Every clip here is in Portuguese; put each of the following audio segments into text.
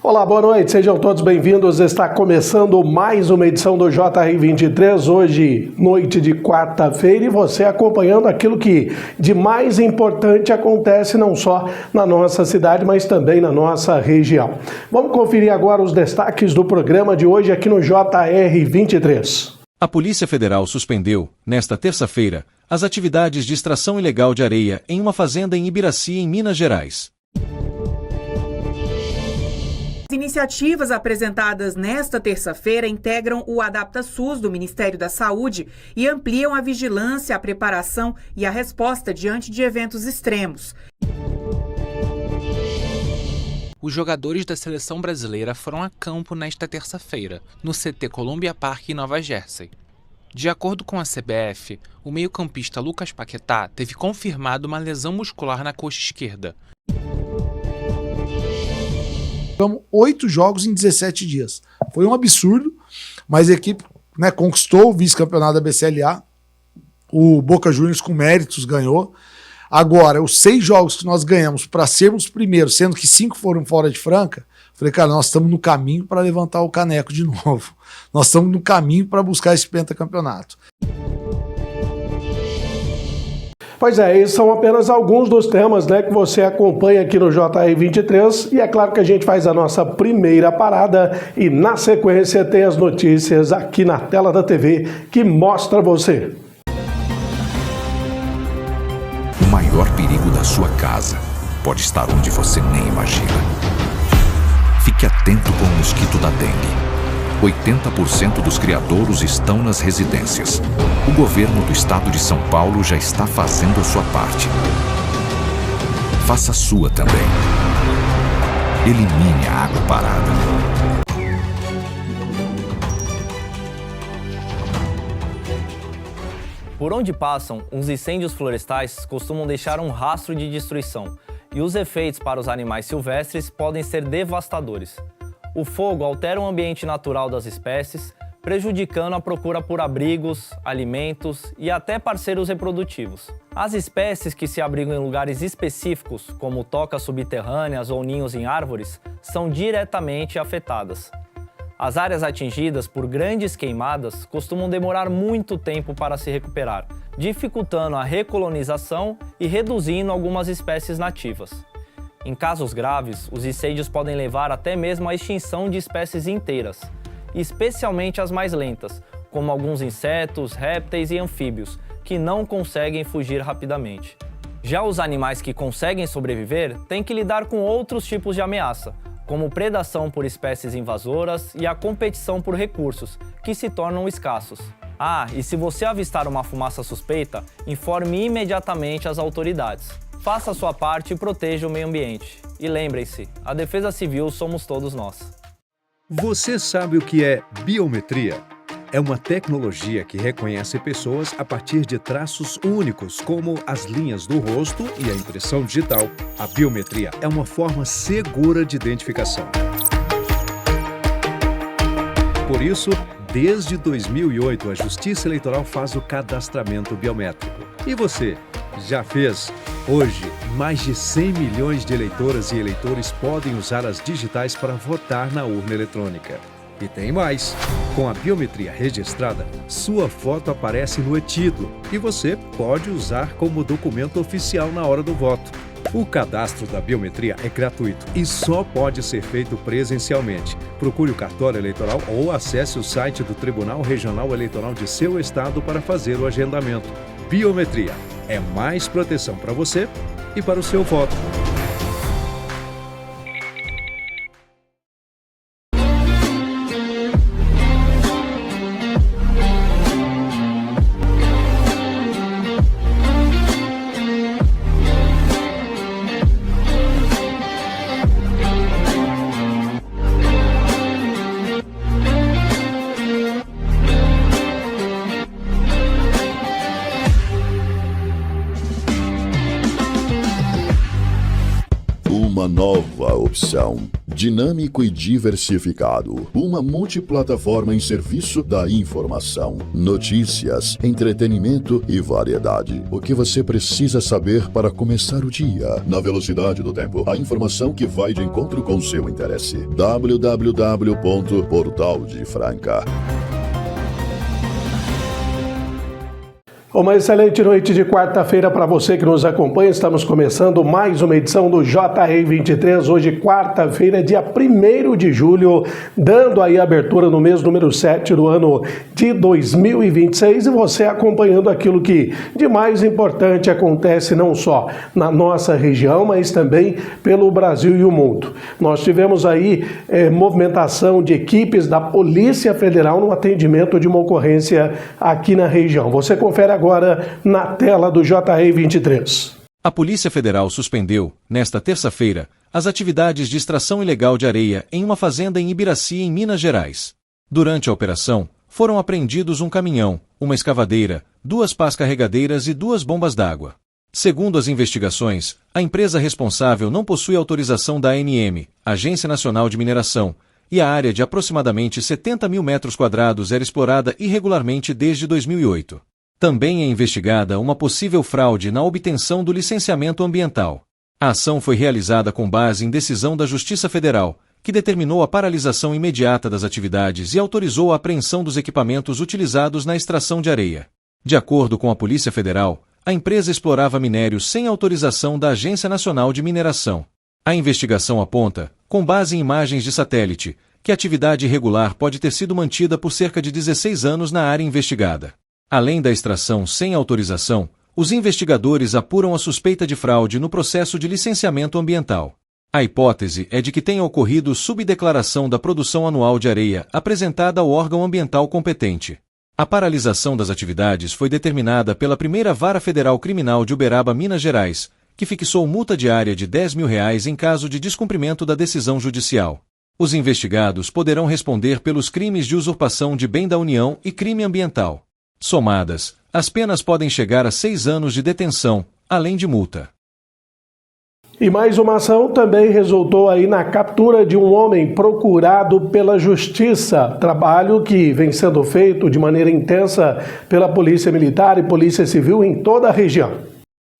Olá, boa noite, sejam todos bem-vindos. Está começando mais uma edição do JR23, hoje, noite de quarta-feira, e você acompanhando aquilo que de mais importante acontece não só na nossa cidade, mas também na nossa região. Vamos conferir agora os destaques do programa de hoje aqui no JR23. A Polícia Federal suspendeu, nesta terça-feira, as atividades de extração ilegal de areia em uma fazenda em Ibiraci, em Minas Gerais. As iniciativas apresentadas nesta terça-feira integram o Adapta SUS do Ministério da Saúde e ampliam a vigilância, a preparação e a resposta diante de eventos extremos. Os jogadores da seleção brasileira foram a campo nesta terça-feira, no CT Columbia Park, em Nova Jersey. De acordo com a CBF, o meio-campista Lucas Paquetá teve confirmado uma lesão muscular na coxa esquerda. Jogamos 8 jogos em 17 dias. Foi um absurdo, mas a equipe conquistou o vice-campeonato da BCLA. O Boca Juniors, com méritos, ganhou. Agora, os 6 jogos que nós ganhamos para sermos primeiros, sendo que 5 foram fora de Franca, falei, cara, nós estamos no caminho para levantar o caneco de novo. Nós estamos no caminho para buscar esse pentacampeonato. Pois é, esses são apenas alguns dos temas que você acompanha aqui no JR23, e é claro que a gente faz a nossa primeira parada e na sequência tem as notícias aqui na tela da TV que mostra você. O maior perigo da sua casa pode estar onde você nem imagina. Fique atento com o mosquito da dengue. 80% dos criadouros estão nas residências. O governo do estado de São Paulo já está fazendo a sua parte. Faça a sua também. Elimine a água parada. Por onde passam, os incêndios florestais costumam deixar um rastro de destruição, e os efeitos para os animais silvestres podem ser devastadores. O fogo altera o ambiente natural das espécies, prejudicando a procura por abrigos, alimentos e até parceiros reprodutivos. As espécies que se abrigam em lugares específicos, como tocas subterrâneas ou ninhos em árvores, são diretamente afetadas. As áreas atingidas por grandes queimadas costumam demorar muito tempo para se recuperar, dificultando a recolonização e reduzindo algumas espécies nativas. Em casos graves, os incêndios podem levar até mesmo à extinção de espécies inteiras, especialmente as mais lentas, como alguns insetos, répteis e anfíbios, que não conseguem fugir rapidamente. Já os animais que conseguem sobreviver têm que lidar com outros tipos de ameaça, como predação por espécies invasoras e a competição por recursos, que se tornam escassos. E se você avistar uma fumaça suspeita, informe imediatamente as autoridades. Faça a sua parte e proteja o meio ambiente. E lembrem-se, a defesa civil somos todos nós. Você sabe o que é biometria? É uma tecnologia que reconhece pessoas a partir de traços únicos, como as linhas do rosto e a impressão digital. A biometria é uma forma segura de identificação. Por isso, desde 2008, a Justiça Eleitoral faz o cadastramento biométrico. E você, já fez? Hoje, mais de 100 milhões de eleitoras e eleitores podem usar as digitais para votar na urna eletrônica. E tem mais! Com a biometria registrada, sua foto aparece no e-título e você pode usar como documento oficial na hora do voto. O cadastro da biometria é gratuito e só pode ser feito presencialmente. Procure o cartório eleitoral ou acesse o site do Tribunal Regional Eleitoral de seu estado para fazer o agendamento. Biometria é mais proteção para você e para o seu voto. uma nova opção. Dinâmico e diversificado. Uma multiplataforma em serviço da informação, notícias, entretenimento e variedade. O que você precisa saber para começar o dia. Na velocidade do tempo. A informação que vai de encontro com seu interesse. www.portaldefranca. Uma excelente noite de quarta-feira para você que nos acompanha. Estamos começando mais uma edição do JR 23, hoje quarta-feira, dia 1º de julho, dando aí abertura no mês número 7 do ano de 2026 e você acompanhando aquilo que de mais importante acontece não só na nossa região, mas também pelo Brasil e o mundo. Nós tivemos aí movimentação de equipes da Polícia Federal no atendimento de uma ocorrência aqui na região. Você confere agora na tela do JR 23. A Polícia Federal suspendeu, nesta terça-feira, as atividades de extração ilegal de areia em uma fazenda em Ibiraci, em Minas Gerais. Durante a operação, foram apreendidos um caminhão, uma escavadeira, 2 pás carregadeiras e 2 bombas d'água. Segundo as investigações, a empresa responsável não possui autorização da ANM, Agência Nacional de Mineração, e a área de aproximadamente 70 mil metros quadrados era explorada irregularmente desde 2008. Também é investigada uma possível fraude na obtenção do licenciamento ambiental. A ação foi realizada com base em decisão da Justiça Federal, que determinou a paralisação imediata das atividades e autorizou a apreensão dos equipamentos utilizados na extração de areia. De acordo com a Polícia Federal, a empresa explorava minério sem autorização da Agência Nacional de Mineração. A investigação aponta, com base em imagens de satélite, que a atividade irregular pode ter sido mantida por cerca de 16 anos na área investigada. Além da extração sem autorização, os investigadores apuram a suspeita de fraude no processo de licenciamento ambiental. A hipótese é de que tenha ocorrido subdeclaração da produção anual de areia apresentada ao órgão ambiental competente. A paralisação das atividades foi determinada pela Primeira Vara Federal Criminal de Uberaba, Minas Gerais, que fixou multa diária de R$10 mil em caso de descumprimento da decisão judicial. Os investigados poderão responder pelos crimes de usurpação de bem da União e crime ambiental. Somadas, as penas podem chegar a 6 anos de detenção, além de multa. E mais uma ação também resultou aí na captura de um homem procurado pela Justiça. Trabalho que vem sendo feito de maneira intensa pela Polícia Militar e Polícia Civil em toda a região.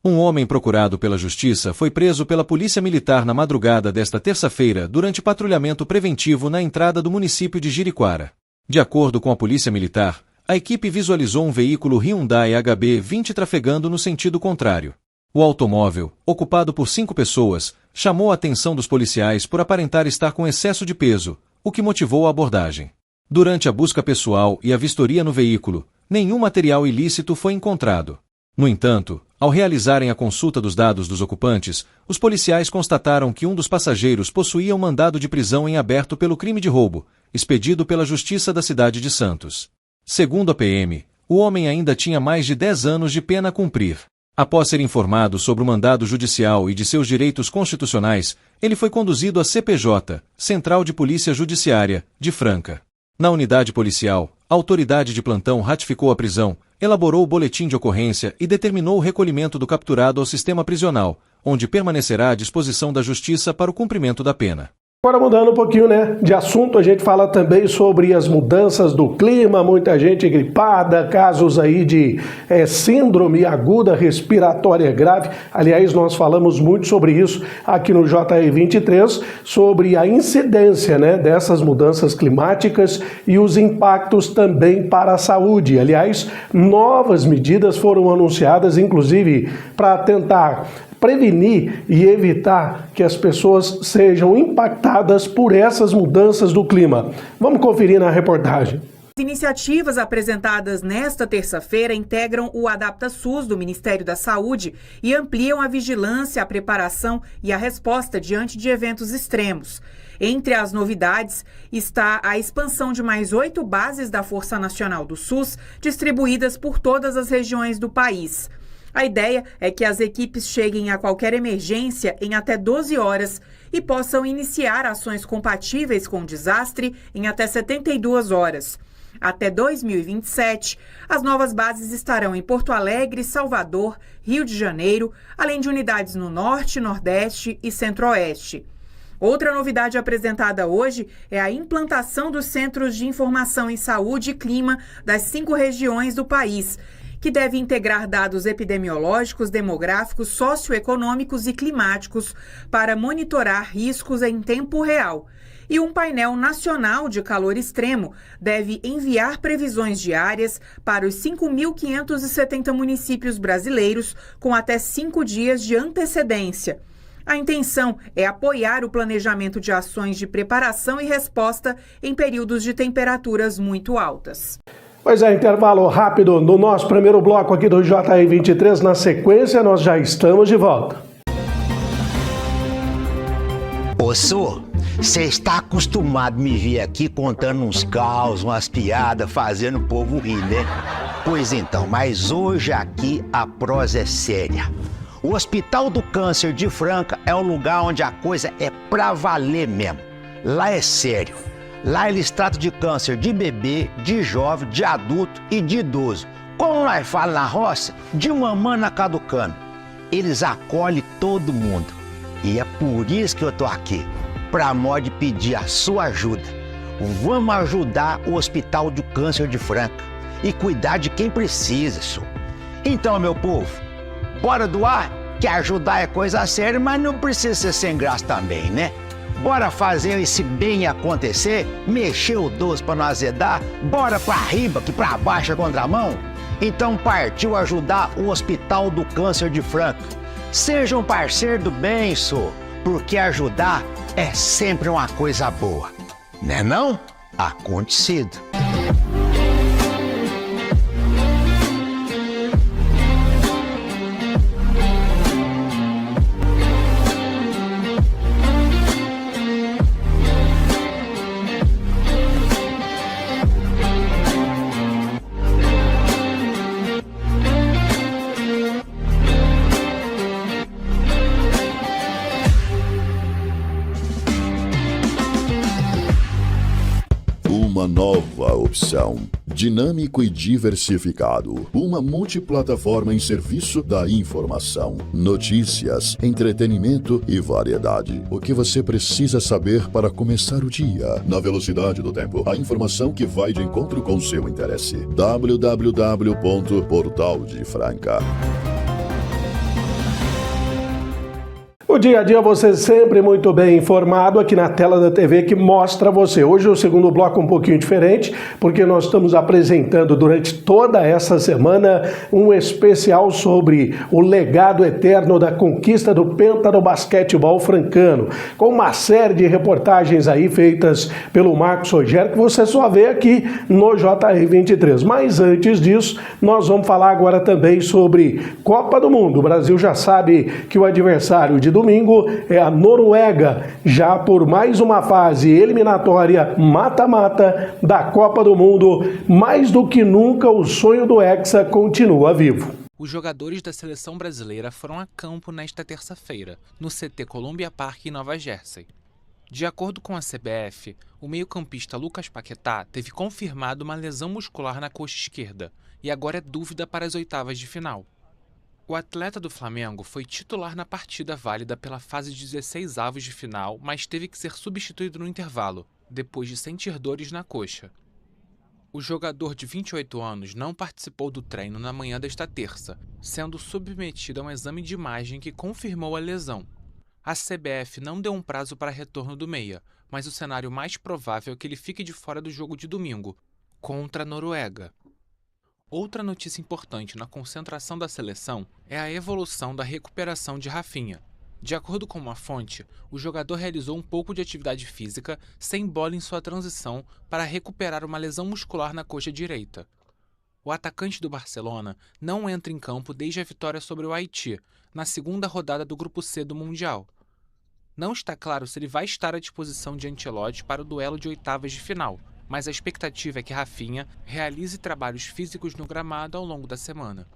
Um homem procurado pela Justiça foi preso pela Polícia Militar na madrugada desta terça-feira durante patrulhamento preventivo na entrada do município de Jeriquara. De acordo com a Polícia Militar, a equipe visualizou um veículo Hyundai HB20 trafegando no sentido contrário. O automóvel, ocupado por 5 pessoas, chamou a atenção dos policiais por aparentar estar com excesso de peso, o que motivou a abordagem. Durante a busca pessoal e a vistoria no veículo, nenhum material ilícito foi encontrado. No entanto, ao realizarem a consulta dos dados dos ocupantes, os policiais constataram que um dos passageiros possuía um mandado de prisão em aberto pelo crime de roubo, expedido pela Justiça da cidade de Santos. Segundo a PM, o homem ainda tinha mais de 10 anos de pena a cumprir. Após ser informado sobre o mandado judicial e de seus direitos constitucionais, ele foi conduzido à CPJ, Central de Polícia Judiciária, de Franca. Na unidade policial, a autoridade de plantão ratificou a prisão, elaborou o boletim de ocorrência e determinou o recolhimento do capturado ao sistema prisional, onde permanecerá à disposição da Justiça para o cumprimento da pena. Agora mudando um pouquinho, de assunto, a gente fala também sobre as mudanças do clima, muita gente gripada, casos aí de síndrome aguda respiratória grave. Aliás, nós falamos muito sobre isso aqui no JR 23, sobre a incidência, dessas mudanças climáticas e os impactos também para a saúde. Aliás, novas medidas foram anunciadas, inclusive para tentar prevenir e evitar que as pessoas sejam impactadas por essas mudanças do clima. Vamos conferir na reportagem. As iniciativas apresentadas nesta terça-feira integram o Adapta SUS do Ministério da Saúde e ampliam a vigilância, a preparação e a resposta diante de eventos extremos. Entre as novidades está a expansão de mais 8 bases da Força Nacional do SUS, distribuídas por todas as regiões do país. A ideia é que as equipes cheguem a qualquer emergência em até 12 horas e possam iniciar ações compatíveis com o desastre em até 72 horas. Até 2027, as novas bases estarão em Porto Alegre, Salvador, Rio de Janeiro, além de unidades no Norte, Nordeste e Centro-Oeste. Outra novidade apresentada hoje é a implantação dos Centros de Informação em Saúde e Clima das 5 regiões do país, que deve integrar dados epidemiológicos, demográficos, socioeconômicos e climáticos para monitorar riscos em tempo real. E um painel nacional de calor extremo deve enviar previsões diárias para os 5.570 municípios brasileiros com até 5 dias de antecedência. A intenção é apoiar o planejamento de ações de preparação e resposta em períodos de temperaturas muito altas. Pois é, intervalo rápido no nosso primeiro bloco aqui do JR 23. Na sequência, nós já estamos de volta. Ô, Sô, você está acostumado a me ver aqui contando uns caos, umas piadas, fazendo o povo rir, né? Pois então, mas hoje aqui a prosa é séria. O Hospital do Câncer de Franca é um lugar onde a coisa é pra valer mesmo. Lá é sério. Lá eles tratam de câncer de bebê, de jovem, de adulto e de idoso. Como nós falamos na roça, de mamana caducando. Eles acolhem todo mundo. E é por isso que eu tô aqui, pra modo de pedir a sua ajuda. Vamos ajudar o Hospital do Câncer de Franca e cuidar de quem precisa, senhor. Então, meu povo, bora doar, que ajudar é coisa séria, mas não precisa ser sem graça também, né? Bora fazer esse bem acontecer, mexer o doce pra não azedar, bora pra riba, que pra baixo é contramão. Então partiu ajudar o Hospital do Câncer de Franca. Seja um parceiro do bem, sô, porque ajudar é sempre uma coisa boa. Né não? Acontecido. Uma nova opção. Dinâmico e diversificado. Uma multiplataforma em serviço da informação, notícias, entretenimento e variedade. O que você precisa saber para começar o dia. Na velocidade do tempo. A informação que vai de encontro com seu interesse. www.portaldefranca. O dia a dia você sempre muito bem informado aqui na tela da TV que mostra você. Hoje o segundo bloco um pouquinho diferente, porque nós estamos apresentando durante toda essa semana um especial sobre o legado eterno da conquista do Penta no basquetebol francano, com uma série de reportagens aí feitas pelo Marcos Rogério, que você só vê aqui no JR 23. Mas antes disso, nós vamos falar agora também sobre Copa do Mundo. O Brasil já sabe que o adversário de domingo é a Noruega, já por mais uma fase eliminatória mata-mata da Copa do Mundo. Mais do que nunca, o sonho do Hexa continua vivo. Os jogadores da seleção brasileira foram a campo nesta terça-feira, no CT Columbia Park, em Nova Jersey. De acordo com a CBF, o meio-campista Lucas Paquetá teve confirmado uma lesão muscular na coxa esquerda e agora é dúvida para as oitavas de final. O atleta do Flamengo foi titular na partida válida pela fase de 16avos de final, mas teve que ser substituído no intervalo, depois de sentir dores na coxa. O jogador de 28 anos não participou do treino na manhã desta terça, sendo submetido a um exame de imagem que confirmou a lesão. A CBF não deu um prazo para retorno do meia, mas o cenário mais provável é que ele fique de fora do jogo de domingo, contra a Noruega. Outra notícia importante na concentração da seleção é a evolução da recuperação de Rafinha. De acordo com uma fonte, o jogador realizou um pouco de atividade física sem bola em sua transição para recuperar uma lesão muscular na coxa direita. O atacante do Barcelona não entra em campo desde a vitória sobre o Haiti, na segunda rodada do Grupo C do Mundial. Não está claro se ele vai estar à disposição de Ancelotti para o duelo de oitavas de final, mas a expectativa é que Rafinha realize trabalhos físicos no gramado ao longo da semana.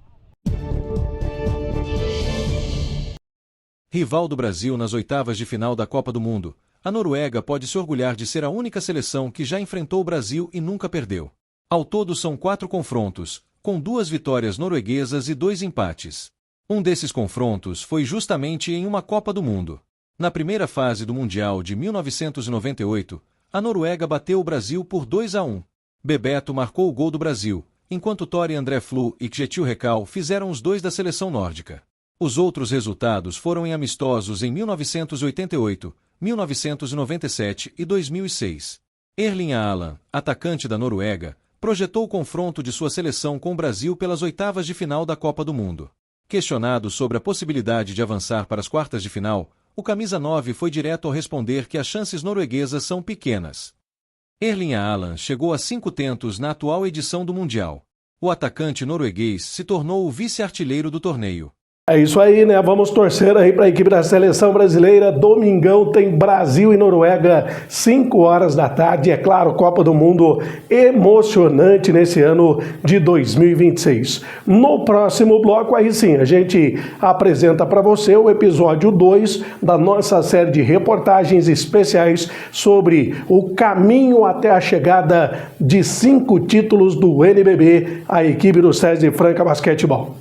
Rival do Brasil nas oitavas de final da Copa do Mundo, a Noruega pode se orgulhar de ser a única seleção que já enfrentou o Brasil e nunca perdeu. Ao todo são 4 confrontos, com 2 vitórias norueguesas e 2 empates. Um desses confrontos foi justamente em uma Copa do Mundo. Na primeira fase do Mundial de 1998, a Noruega bateu o Brasil por 2-1. Bebeto marcou o gol do Brasil, enquanto Tore André Flo e Kjetil Rekdal fizeram os 2 da seleção nórdica. Os outros resultados foram em amistosos em 1988, 1997 e 2006. Erling Haaland, atacante da Noruega, projetou o confronto de sua seleção com o Brasil pelas oitavas de final da Copa do Mundo. Questionado sobre a possibilidade de avançar para as quartas de final, o camisa 9 foi direto ao responder que as chances norueguesas são pequenas. Erling Haaland chegou a 5 tentos na atual edição do Mundial. O atacante norueguês se tornou o vice-artilheiro do torneio. É isso aí, né? Vamos torcer aí para a equipe da seleção brasileira. Domingão tem Brasil e Noruega, 5 horas da tarde. É claro, Copa do Mundo emocionante nesse ano de 2026. No próximo bloco, aí sim, a gente apresenta para você o episódio 2 da nossa série de reportagens especiais sobre o caminho até a chegada de 5 títulos do NBB, a equipe do SESI Franca Basquetebol.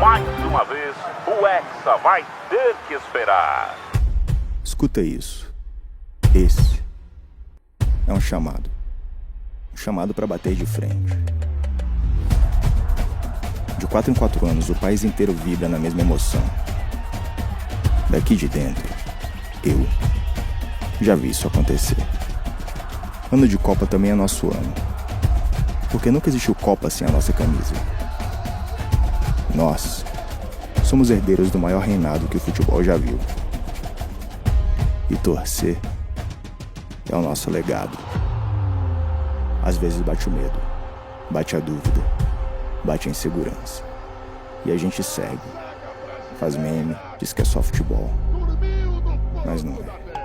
Mais uma vez, o Hexa vai ter que esperar. Escuta isso. Esse é um chamado. Um chamado para bater de frente. De 4 em 4 anos, o país inteiro vibra na mesma emoção. Daqui de dentro, eu já vi isso acontecer. Ano de Copa também é nosso ano. Porque nunca existiu Copa sem a nossa camisa. Nós somos herdeiros do maior reinado que o futebol já viu. E torcer é o nosso legado. Às vezes bate o medo, bate a dúvida, bate a insegurança. E a gente segue, faz meme, diz que é só futebol. Mas não é.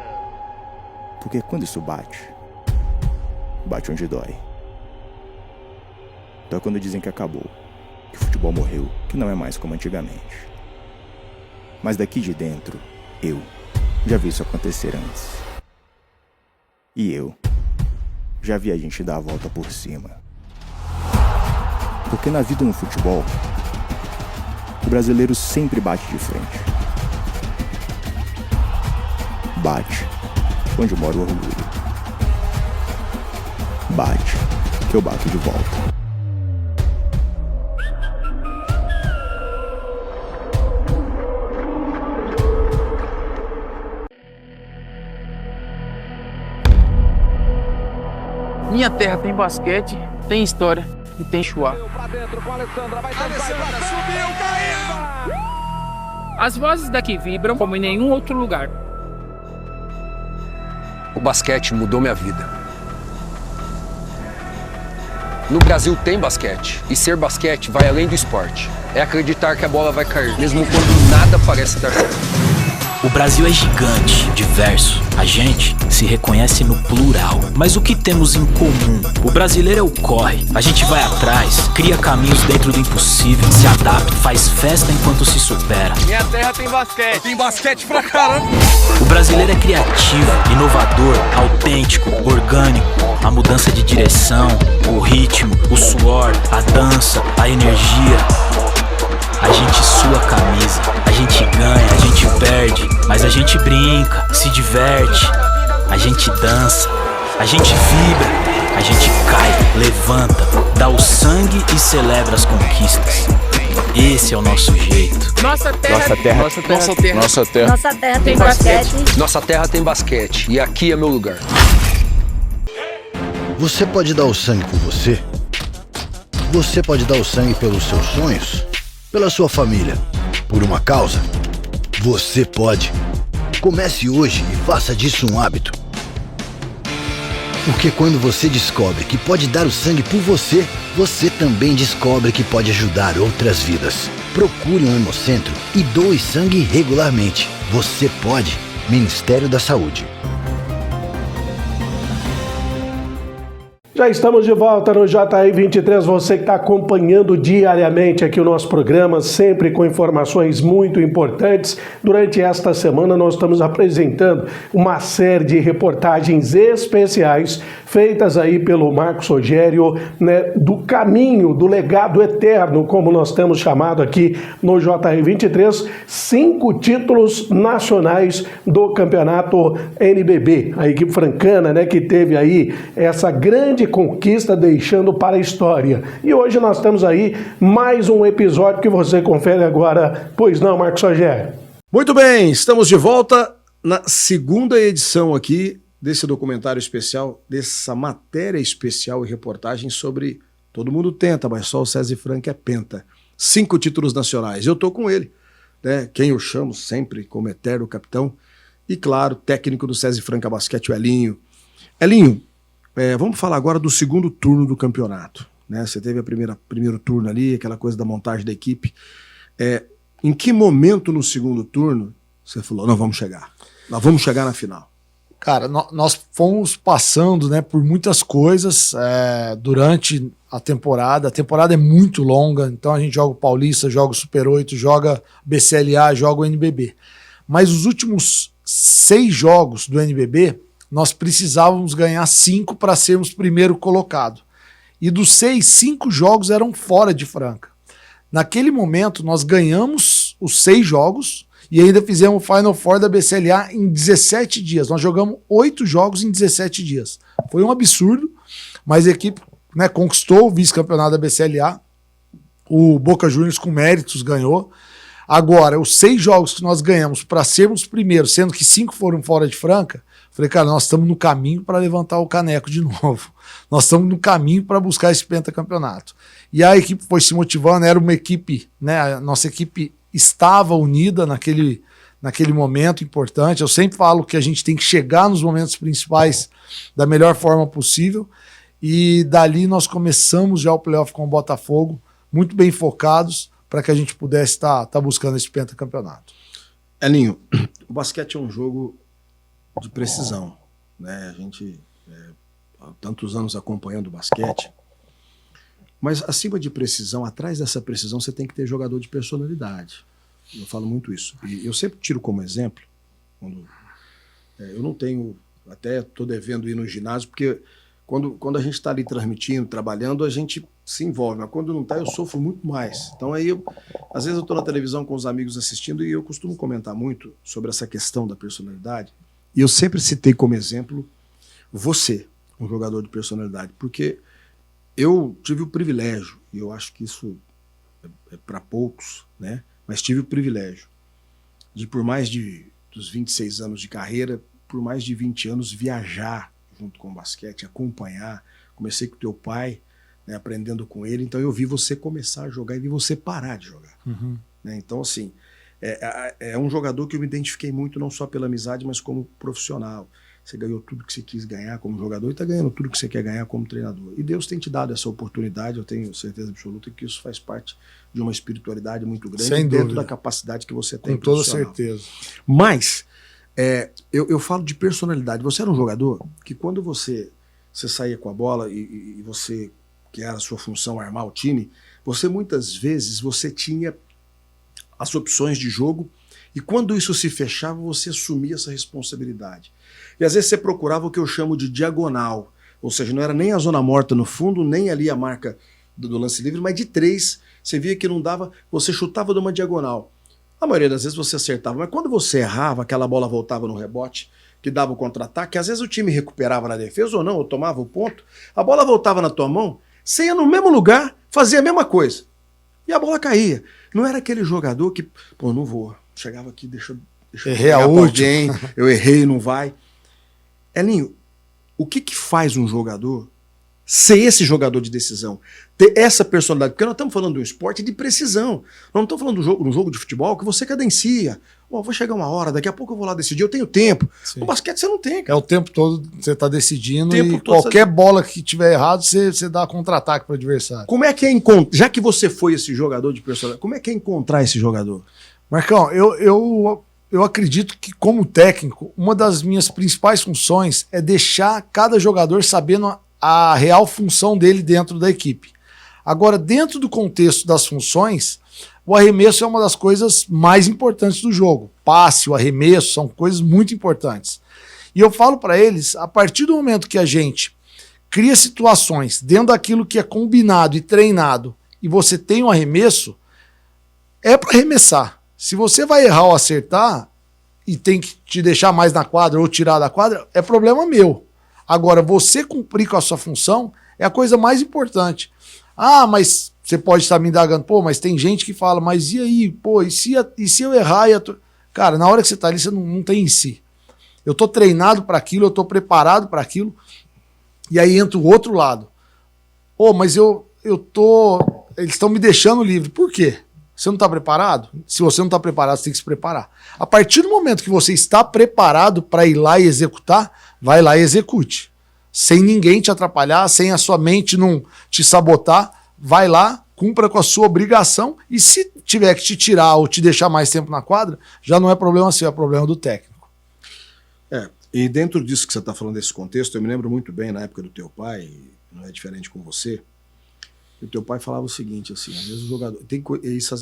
Porque quando isso bate, bate onde dói. Dói quando dizem que acabou, que o futebol morreu, que não é mais como antigamente. Mas daqui de dentro, eu já vi isso acontecer antes. E eu já vi a gente dar a volta por cima. Porque na vida no futebol, o brasileiro sempre bate de frente. Bate onde mora o orgulho. Bate que eu bato de volta. Minha terra tem basquete, tem história e tem chuá. As vozes daqui vibram como em nenhum outro lugar. O basquete mudou minha vida. No Brasil tem basquete, e ser basquete vai além do esporte. É acreditar que a bola vai cair, mesmo quando nada parece dar certo. O Brasil é gigante, diverso. A gente se reconhece no plural. Mas o que temos em comum? O brasileiro é o corre. A gente vai atrás, cria caminhos dentro do impossível, se adapta, faz festa enquanto se supera. Minha terra tem basquete. Tem basquete pra caramba. O brasileiro é criativo, inovador, autêntico, orgânico. A mudança de direção, o ritmo, o suor, a dança, a energia. A gente sua a camisa, a gente ganha, a gente perde, mas a gente brinca, se diverte, a gente dança, a gente vibra, a gente cai, levanta, dá o sangue e celebra as conquistas. Esse é o nosso jeito. Nossa terra, Nossa terra. Nossa terra, Nossa terra. Nossa terra tem basquete. Nossa terra tem basquete, e aqui é meu lugar. Você pode dar o sangue por você? Você pode dar o sangue pelos seus sonhos? Pela sua família? Por uma causa? Você pode. Comece hoje e faça disso um hábito. Porque quando você descobre que pode dar o sangue por você, você também descobre que pode ajudar outras vidas. Procure um hemocentro e doe sangue regularmente. Você pode. Ministério da Saúde. Já estamos de volta no JR 23, você que está acompanhando diariamente aqui o nosso programa, sempre com informações muito importantes. Durante esta semana nós estamos apresentando uma série de reportagens especiais feitas aí pelo Marcos Rogério, né, do caminho, do legado eterno, como nós temos chamado aqui no JR23, 5 títulos nacionais do campeonato NBB. A equipe francana, né, que teve aí essa grande conquista, deixando para a história. E hoje nós temos aí mais um episódio que você confere agora. Pois não, Marcos Rogério? Muito bem, estamos de volta na segunda edição aqui desse documentário especial, dessa matéria especial e reportagem sobre Todo Mundo Tenta, mas só o César Franca é penta. 5 títulos nacionais. Eu tô com ele, né? Quem eu chamo sempre como eterno capitão. E claro, técnico do César Franca Basquete, o Elinho. Elinho, vamos falar agora do segundo turno do campeonato, né? Você teve primeiro turno ali, aquela coisa da montagem da equipe. Em que momento no segundo turno você falou, nós vamos chegar na final? Cara, nós fomos passando, né, por muitas coisas durante a temporada. A temporada é muito longa, então a gente joga o Paulista, joga o Super 8, joga BCLA, joga o NBB. Mas os últimos 6 jogos do NBB, nós precisávamos ganhar 5 para sermos primeiro colocado. E dos 6, 5 jogos eram fora de Franca. Naquele momento, nós ganhamos os 6 jogos e ainda fizemos o Final Four da BCLA em 17 dias. Nós jogamos 8 jogos em 17 dias. Foi um absurdo, mas a equipe, né, conquistou o vice-campeonato da BCLA. O Boca Juniors, com méritos, ganhou. Agora, os 6 jogos que nós ganhamos para sermos primeiros, sendo que 5 foram fora de Franca, falei, cara, nós estamos no caminho para levantar o caneco de novo. Nós estamos no caminho para buscar esse pentacampeonato. E a equipe foi se motivando, era uma equipe, né? A nossa equipe estava unida naquele momento importante. Eu sempre falo que a gente tem que chegar nos momentos principais da melhor forma possível. E dali nós começamos já o playoff com o Botafogo, muito bem focados, para que a gente pudesse estar buscando esse pentacampeonato. Elinho, o basquete é um jogo de precisão, né? A gente há tantos anos acompanhando o basquete, mas acima de precisão, atrás dessa precisão, você tem que ter jogador de personalidade. Eu falo muito isso. E eu sempre tiro como exemplo, eu não tenho, até estou devendo ir no ginásio, porque quando a gente está ali transmitindo, trabalhando, a gente se envolve, mas quando não está, eu sofro muito mais. Então aí, às vezes eu estou na televisão com os amigos assistindo e eu costumo comentar muito sobre essa questão da personalidade. E eu sempre citei como exemplo você, um jogador de personalidade, porque eu tive o privilégio, e eu acho que isso é para poucos, né? Mas tive o privilégio de, por mais dos 26 anos de carreira, por mais de 20 anos, viajar junto com o basquete, acompanhar. Comecei com o teu pai, né, aprendendo com ele, então eu vi você começar a jogar e vi você parar de jogar. Uhum. Né? Então, assim, é um jogador que eu me identifiquei muito, não só pela amizade, mas como profissional. Você ganhou tudo que você quis ganhar como jogador e está ganhando tudo que você quer ganhar como treinador. E Deus tem te dado essa oportunidade, eu tenho certeza absoluta que isso faz parte de uma espiritualidade muito grande. Sem dentro dúvida. Da capacidade que você tem. Com toda certeza. Mas, eu falo de personalidade. Você era um jogador que quando você saía com a bola e você, que era a sua função, armar o time, você muitas vezes você tinha as opções de jogo e quando isso se fechava, você assumia essa responsabilidade. E às vezes você procurava o que eu chamo de diagonal, ou seja, não era nem a zona morta no fundo, nem ali a marca do lance livre, mas de 3, você via que não dava, você chutava de uma diagonal. A maioria das vezes você acertava, mas quando você errava, aquela bola voltava no rebote, que dava o contra-ataque, às vezes o time recuperava na defesa ou não, ou tomava o ponto, a bola voltava na tua mão, você ia no mesmo lugar, fazia a mesma coisa. E a bola caía. Não era aquele jogador que, pô, não vou, chegava aqui, deixa eu errei a alguém, eu errei, não vai. Elinho, o que faz um jogador ser esse jogador de decisão? Ter essa personalidade? Porque nós estamos falando de um esporte de precisão. Nós não estamos falando de um jogo de futebol que você cadencia. Oh, vou chegar uma hora, daqui a pouco eu vou lá decidir, eu tenho tempo. Sim. No basquete você não tem, cara. É o tempo todo você está decidindo e qualquer bola que tiver errado, você dá contra-ataque para o adversário. Como é que é encontrar, já que você foi esse jogador de personalidade, como é que é encontrar esse jogador? Marcão, eu acredito que, como técnico, uma das minhas principais funções é deixar cada jogador sabendo a real função dele dentro da equipe. Agora, dentro do contexto das funções, o arremesso é uma das coisas mais importantes do jogo. Passe, o arremesso, são coisas muito importantes. E eu falo para eles, a partir do momento que a gente cria situações dentro daquilo que é combinado e treinado e você tem um arremesso, é para arremessar. Se você vai errar ou acertar e tem que te deixar mais na quadra ou tirar da quadra, é problema meu. Agora, você cumprir com a sua função é a coisa mais importante. Ah, mas você pode estar me indagando, pô, mas tem gente que fala, mas e aí, pô, e se eu errar? Cara, na hora que você tá ali, você não tem em si. Eu tô treinado para aquilo, eu tô preparado para aquilo, e aí entra o outro lado. Pô, mas eles estão me deixando livre. Por quê? Você não está preparado? Se você não está preparado, você tem que se preparar. A partir do momento que você está preparado para ir lá e executar, vai lá e execute. Sem ninguém te atrapalhar, sem a sua mente não te sabotar, vai lá, cumpra com a sua obrigação e se tiver que te tirar ou te deixar mais tempo na quadra, já não é problema seu, é problema do técnico. E dentro disso que você está falando, desse contexto, eu me lembro muito bem na época do teu pai, não é diferente com você. E o teu pai falava o seguinte, assim, às vezes o jogador...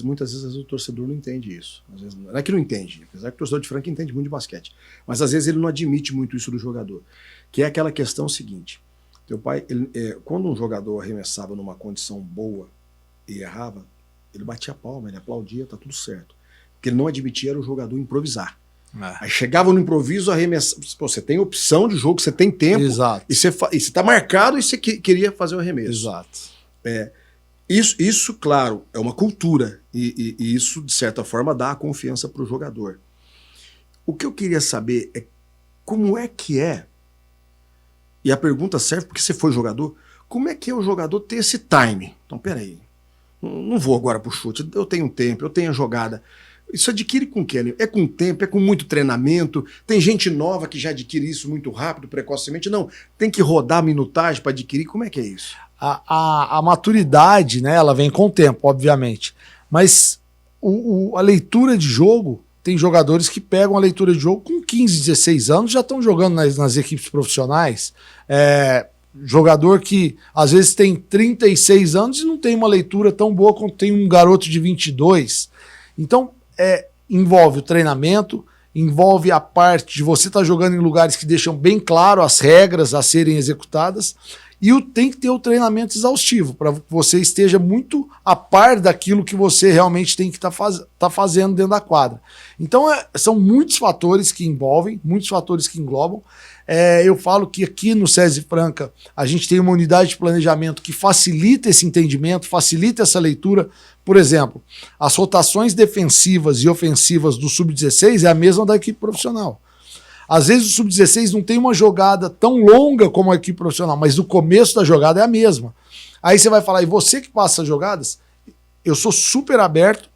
muitas vezes o torcedor não entende isso. Às vezes, não é que não entende, apesar que o torcedor de Franca entende muito de basquete. Mas às vezes ele não admite muito isso do jogador. Que é aquela questão seguinte. Teu pai, quando um jogador arremessava numa condição boa e errava, ele batia a palma, ele aplaudia, tá tudo certo. O que ele não admitia era o jogador improvisar. Aí chegava no improviso, arremessava. Pô, você tem opção de jogo, você tem tempo. Exato. E você tá marcado e você queria fazer o arremesso. Exato. Isso, claro, é uma cultura e isso, de certa forma, dá a confiança para o jogador. O que eu queria saber é como é que é, e a pergunta serve porque você foi jogador, como é que é o jogador ter esse time? Então, peraí, não vou agora pro chute, eu tenho tempo, eu tenho a jogada. Isso adquire com o quê? É com tempo, é com muito treinamento, tem gente nova que já adquire isso muito rápido, precocemente, não, tem que rodar a minutagem para adquirir, como é que é isso? A maturidade, né, ela vem com o tempo, obviamente. Mas a leitura de jogo, tem jogadores que pegam a leitura de jogo com 15, 16 anos, já estão jogando nas equipes profissionais. Jogador que às vezes tem 36 anos e não tem uma leitura tão boa quanto tem um garoto de 22. Então, envolve o treinamento, envolve a parte de você estar jogando em lugares que deixam bem claro as regras a serem executadas. E tem que ter o treinamento exaustivo, para que você esteja muito a par daquilo que você realmente tem que tá fazendo dentro da quadra. Então, são muitos fatores que envolvem, muitos fatores que englobam. Eu falo que aqui no SESI Franca, a gente tem uma unidade de planejamento que facilita esse entendimento, facilita essa leitura. Por exemplo, as rotações defensivas e ofensivas do Sub-16 é a mesma da equipe profissional. Às vezes o Sub-16 não tem uma jogada tão longa como a equipe profissional, mas o começo da jogada é a mesma. Aí você vai falar, e você que passa as jogadas? Eu sou super aberto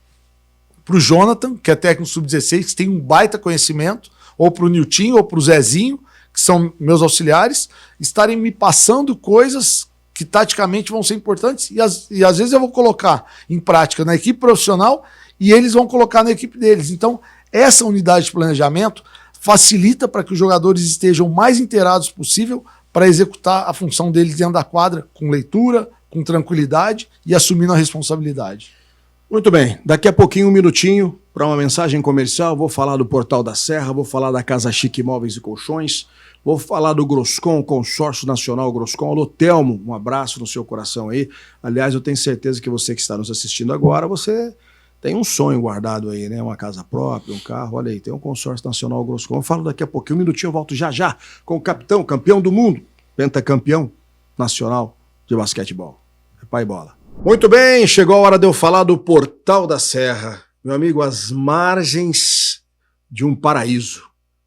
pro Jonathan, que é técnico Sub-16, que tem um baita conhecimento, ou pro Niltinho, ou pro Zezinho, que são meus auxiliares, estarem me passando coisas que taticamente vão ser importantes, e às vezes eu vou colocar em prática na equipe profissional, e eles vão colocar na equipe deles. Então, essa unidade de planejamento facilita para que os jogadores estejam o mais inteirados possível para executar a função deles dentro da quadra, com leitura, com tranquilidade e assumindo a responsabilidade. Muito bem, daqui a pouquinho, um minutinho, para uma mensagem comercial, vou falar do Portal da Serra, vou falar da Casa Chique Móveis e Colchões, vou falar do Groscom, Consórcio Nacional Groscom. Alô, Telmo, um abraço no seu coração aí. Aliás, eu tenho certeza que você que está nos assistindo agora, você tem um sonho guardado aí, né? Uma casa própria, um carro, olha aí, tem um Consórcio Nacional Groscom. Eu falo daqui a pouquinho, um minutinho, eu volto já já com o capitão, campeão do mundo, pentacampeão nacional de basquetebol. É pai bola. Muito bem, chegou a hora de eu falar do Portal da Serra. Meu amigo, as margens de um paraíso,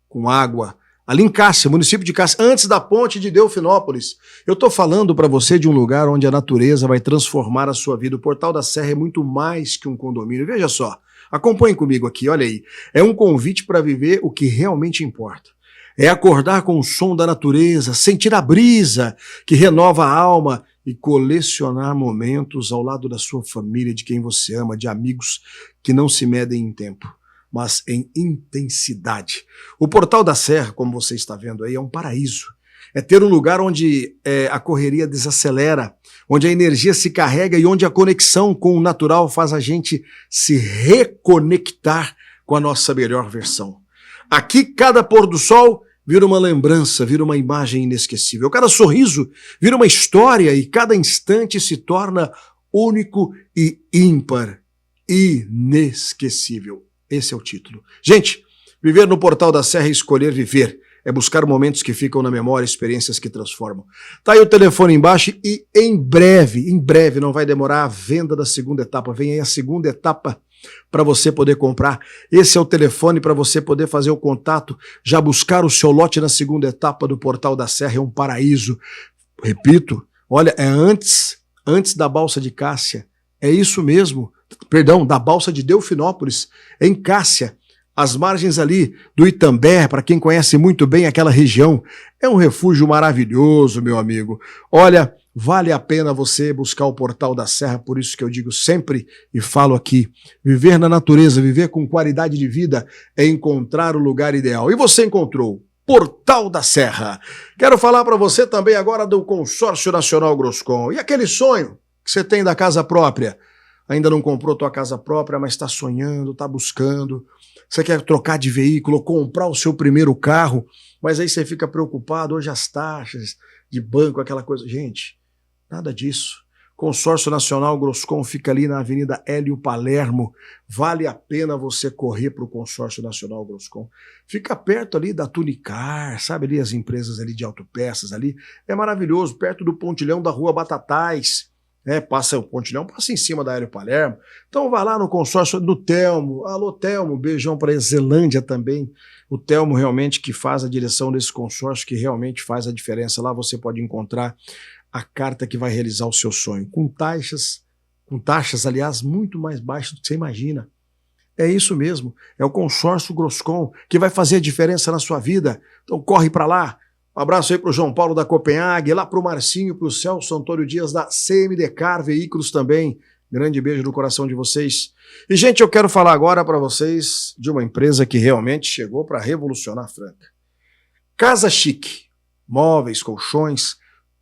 com água, ali em Cássia, município de Cássia, antes da ponte de Delfinópolis. Eu tô falando para você de um lugar onde a natureza vai transformar a sua vida. O Portal da Serra é muito mais que um condomínio. Veja só, acompanhe comigo aqui, olha aí. É um convite para viver o que realmente importa. É acordar com o som da natureza, sentir a brisa que renova a alma e colecionar momentos ao lado da sua família, de quem você ama, de amigos que não se medem em tempo, mas em intensidade. O Portal da Serra, como você está vendo aí, é um paraíso. É ter um lugar onde a correria desacelera, onde a energia se carrega e onde a conexão com o natural faz a gente se reconectar com a nossa melhor versão. Aqui, cada pôr do sol vira uma lembrança, vira uma imagem inesquecível. Cada sorriso vira uma história e cada instante se torna único e ímpar, inesquecível. Esse é o título. Gente, viver no Portal da Serra é escolher viver. É buscar momentos que ficam na memória, experiências que transformam. Tá aí o telefone embaixo e em breve, não vai demorar, a venda da segunda etapa. Vem aí a segunda etapa para você poder comprar. Esse é o telefone para você poder fazer o contato, já buscar o seu lote na segunda etapa do Portal da Serra. É um paraíso. Repito, olha, é antes da Balsa de Cássia. É isso mesmo. Perdão, da Balsa de Delfinópolis, em Cássia. As margens ali do Itambé, para quem conhece muito bem aquela região, é um refúgio maravilhoso, meu amigo. Olha, vale a pena você buscar o Portal da Serra, por isso que eu digo sempre e falo aqui, viver na natureza, viver com qualidade de vida é encontrar o lugar ideal. E você encontrou Portal da Serra. Quero falar para você também agora do Consórcio Nacional Groscon. E aquele sonho que você tem da casa própria? Ainda não comprou tua casa própria, mas está sonhando, está buscando. Você quer trocar de veículo, comprar o seu primeiro carro, mas aí você fica preocupado, hoje as taxas de banco, aquela coisa. Gente, nada disso. Consórcio Nacional Groscon fica ali na Avenida Hélio Palermo. Vale a pena você correr para o Consórcio Nacional Groscon. Fica perto ali da Tunicar, sabe ali as empresas ali de autopeças ali. É maravilhoso, perto do pontilhão da Rua Batatais. Passa o pontilhão, passa em cima da Hélio Palermo. Então vai lá no consórcio do Telmo. Alô, Telmo, beijão para a Zelândia também. O Telmo realmente que faz a direção desse consórcio, que realmente faz a diferença. Lá você pode encontrar a carta que vai realizar o seu sonho. Com taxas, aliás, muito mais baixas do que você imagina. É isso mesmo, é o Consórcio Groscon que vai fazer a diferença na sua vida. Então corre para lá. Um abraço aí para o João Paulo da Copenhague, lá para o Marcinho, para o Celso Antônio Dias da CMD Car Veículos também. Grande beijo no coração de vocês. E, gente, eu quero falar agora para vocês de uma empresa que realmente chegou para revolucionar a Franca. Casa Chique. Móveis, colchões,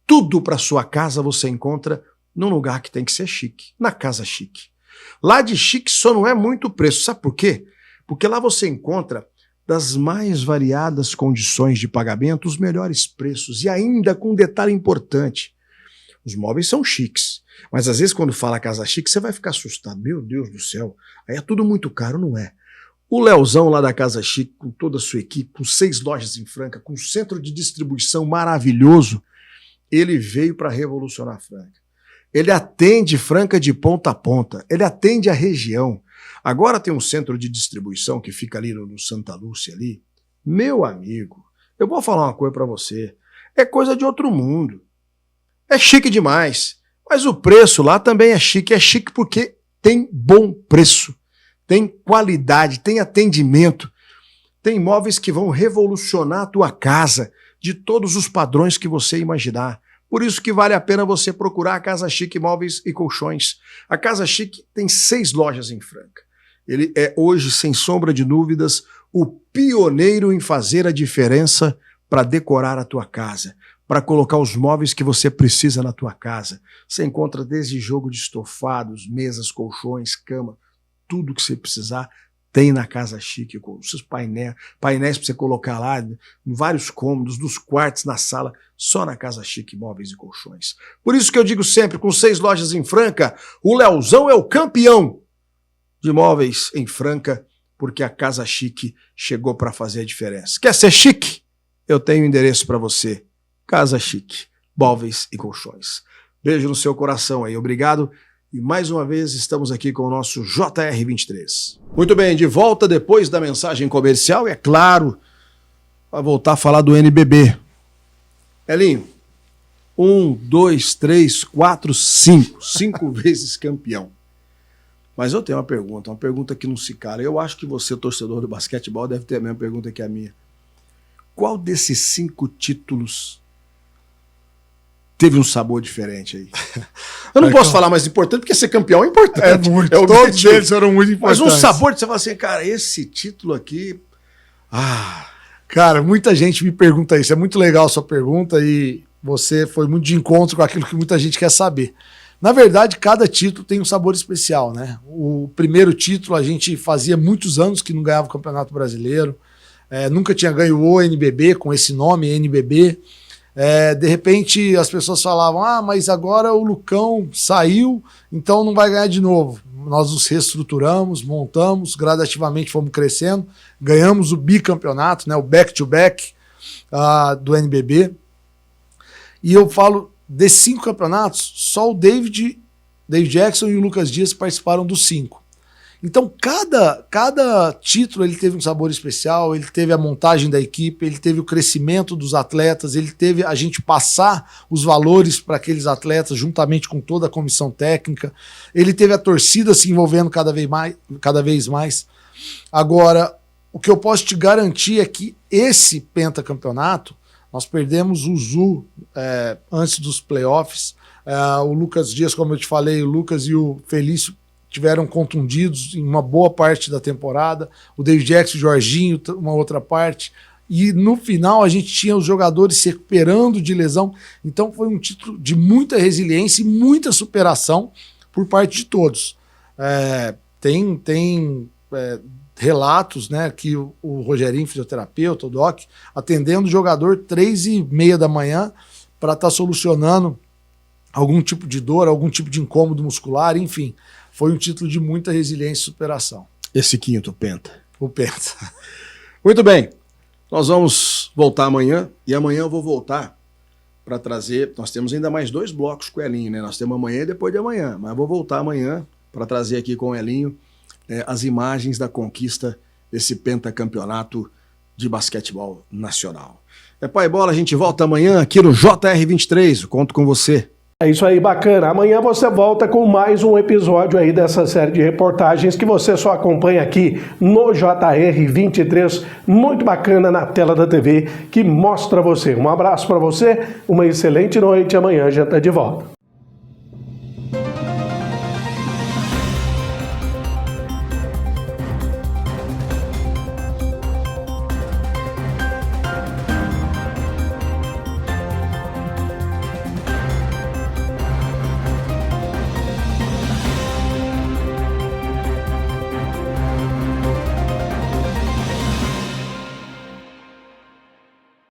tudo para sua casa você encontra num lugar que tem que ser chique, na Casa Chique. Lá de chique só não é muito preço. Sabe por quê? Porque lá você encontra das mais variadas condições de pagamento, os melhores preços e ainda com um detalhe importante. Os móveis são chiques, mas às vezes quando fala Casa Chique você vai ficar assustado. Meu Deus do céu, aí é tudo muito caro, não é? O Leozão lá da Casa Chique, com toda a sua equipe, com 6 lojas em Franca, com um centro de distribuição maravilhoso, ele veio para revolucionar a Franca. Ele atende Franca de ponta a ponta, ele atende a região. Agora tem um centro de distribuição que fica ali no Santa Lúcia ali. Meu amigo, eu vou falar uma coisa para você. É coisa de outro mundo. É chique demais. Mas o preço lá também é chique. É chique porque tem bom preço. Tem qualidade, tem atendimento. Tem imóveis que vão revolucionar a tua casa de todos os padrões que você imaginar. Por isso que vale a pena você procurar a Casa Chique Móveis e Colchões. A Casa Chique tem 6 lojas em Franca. Ele é hoje, sem sombra de dúvidas, o pioneiro em fazer a diferença para decorar a tua casa, para colocar os móveis que você precisa na tua casa. Você encontra desde jogo de estofados, mesas, colchões, cama, tudo que você precisar tem na Casa Chique, com os seus painéis para você colocar lá, em vários cômodos, nos quartos, na sala, só na Casa Chique Móveis e Colchões. Por isso que eu digo sempre, com 6 lojas em Franca, o Leozão é o campeão de móveis em Franca, porque a Casa Chique chegou para fazer a diferença. Quer ser chique? Eu tenho endereço para você. Casa Chique, Móveis e Colchões. Beijo no seu coração aí, obrigado. E mais uma vez estamos aqui com o nosso JR23. Muito bem, de volta depois da mensagem comercial, e é claro, vai voltar a falar do NBB. Elinho, 1, 2, 3, 4, 5. 5 vezes campeão. Mas eu tenho uma pergunta que não se cala. Eu acho que você, torcedor do basquetebol, deve ter a mesma pergunta que a minha. Qual desses 5 títulos teve um sabor diferente aí? Eu não posso falar mais importante, porque ser campeão é importante. É muito. Todos eles eram muito importantes. Mas um sabor, você fala assim, cara, esse título aqui... Cara, muita gente me pergunta isso. É muito legal a sua pergunta e você foi muito de encontro com aquilo que muita gente quer saber. Na verdade, cada título tem um sabor especial, né? O primeiro título a gente fazia muitos anos que não ganhava o Campeonato Brasileiro. nunca tinha ganho o NBB com esse nome, NBB. De repente as pessoas falavam, mas agora o Lucão saiu, então não vai ganhar de novo. Nós nos reestruturamos, montamos, gradativamente fomos crescendo, ganhamos o bicampeonato, né, o back-to-back do NBB. E eu falo, desses 5 campeonatos, só o David Jackson e o Lucas Dias participaram dos 5. Então, cada título ele teve um sabor especial, ele teve a montagem da equipe, ele teve o crescimento dos atletas, ele teve a gente passar os valores para aqueles atletas juntamente com toda a comissão técnica, ele teve a torcida se envolvendo cada vez mais. Agora, o que eu posso te garantir é que esse pentacampeonato, nós perdemos o Zu antes dos playoffs, o Lucas Dias, como eu te falei, o Lucas e o Felício tiveram contundidos em uma boa parte da temporada, o David Jackson e o Jorginho, uma outra parte, e no final a gente tinha os jogadores se recuperando de lesão, então foi um título de muita resiliência e muita superação por parte de todos. Tem relatos, né, que o Rogerinho, fisioterapeuta, o Doc, atendendo o jogador 3h30 da manhã para estar solucionando algum tipo de dor, algum tipo de incômodo muscular, enfim. Foi um título de muita resiliência e superação. Esse 5º penta. O penta. Muito bem. Nós vamos voltar amanhã. E amanhã eu vou voltar para trazer... Nós temos ainda mais 2 blocos com o Elinho, né? Nós temos amanhã e depois de amanhã. Mas eu vou voltar amanhã para trazer aqui com o Elinho as imagens da conquista desse pentacampeonato de basquetebol nacional. Pai Bola, a gente volta amanhã aqui no JR23. Eu conto com você. É isso aí, bacana. Amanhã você volta com mais um episódio aí dessa série de reportagens que você só acompanha aqui no JR23, muito bacana na tela da TV, que mostra você. Um abraço para você, uma excelente noite, amanhã a gente tá de volta.